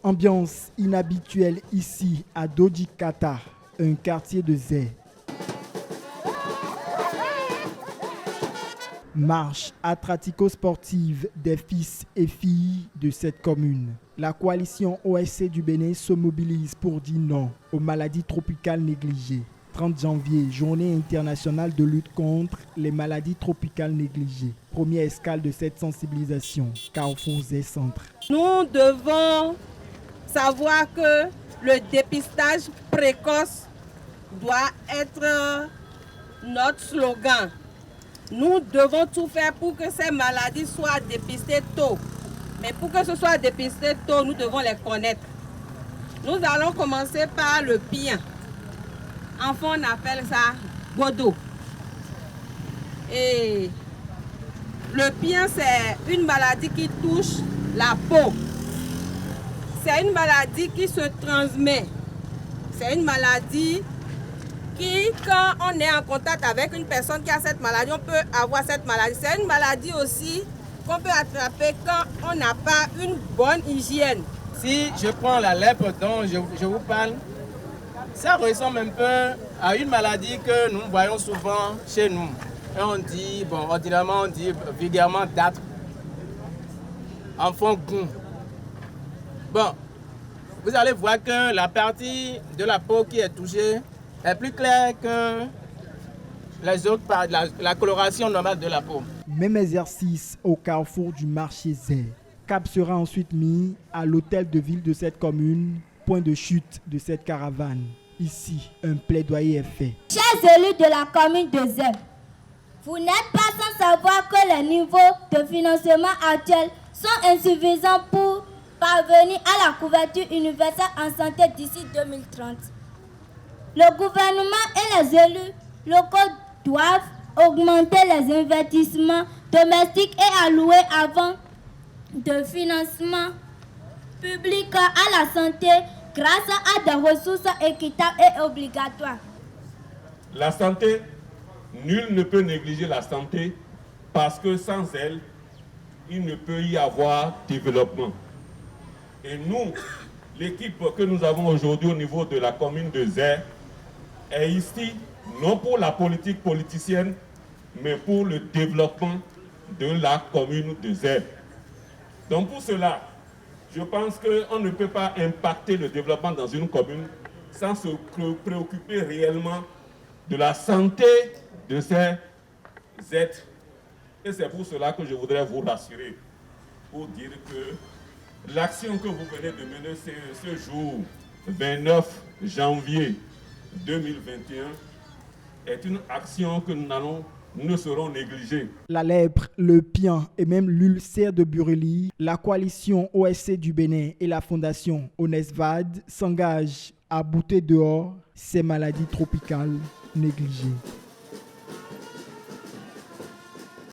Ambiance inhabituelle ici à Dodjikata, un quartier de Zé. Marche attratico-sportive des fils et filles de cette commune. La coalition OSC du Bénin se mobilise pour dire non aux maladies tropicales négligées. 30 janvier, journée internationale de lutte contre les maladies tropicales négligées. Première escale de cette sensibilisation, Carrefour Zé Centre. Nous devons savoir que le dépistage précoce doit être notre slogan. Nous devons tout faire pour que ces maladies soient dépistées tôt. Mais pour que ce soit dépisté tôt, nous devons les connaître. Nous allons commencer par le pien. Enfant, on appelle ça godo. Et le pien, c'est une maladie qui touche la peau. C'est une maladie qui se transmet. C'est une maladie qui, quand on est en contact avec une personne qui a cette maladie, on peut avoir cette maladie. C'est une maladie aussi qu'on peut attraper quand on n'a pas une bonne hygiène. Si je prends la lèpre dont je vous parle, ça ressemble un peu à une maladie que nous voyons souvent chez nous. Et on dit, ordinairement, on dit vulgairement d'âtre, enfant goût. Bon, vous allez voir que la partie de la peau qui est touchée est plus claire que les autres parts, la coloration normale de la peau. Même exercice au carrefour du marché Zé. Cap sera ensuite mis à l'hôtel de ville de cette commune, point de chute de cette caravane. Ici, un plaidoyer est fait. Chers élus de la commune de Zé, vous n'êtes pas sans savoir que les niveaux de financement actuels sont insuffisants pour parvenir à la couverture universelle en santé d'ici 2030. Le gouvernement et les élus locaux doivent augmenter les investissements domestiques et allouer avant de financement public à la santé grâce à des ressources équitables et obligatoires. La santé, nul ne peut négliger la santé parce que sans elle, il ne peut y avoir développement. Et nous, l'équipe que nous avons aujourd'hui au niveau de la commune de Zé est ici non pour la politique politicienne, mais pour le développement de la commune de Zé. Donc pour cela, je pense qu'on ne peut pas impacter le développement dans une commune sans se préoccuper réellement de la santé de ces êtres. Et c'est pour cela que je voudrais vous rassurer, pour dire que l'action que vous venez de mener ce jour, 29 janvier 2021, est une action que nous ne serons négligés. La lèpre, le pien et même l'ulcère de Bureli, la coalition OSC du Bénin et la fondation Onesvad s'engagent à bouter dehors ces maladies tropicales négligées.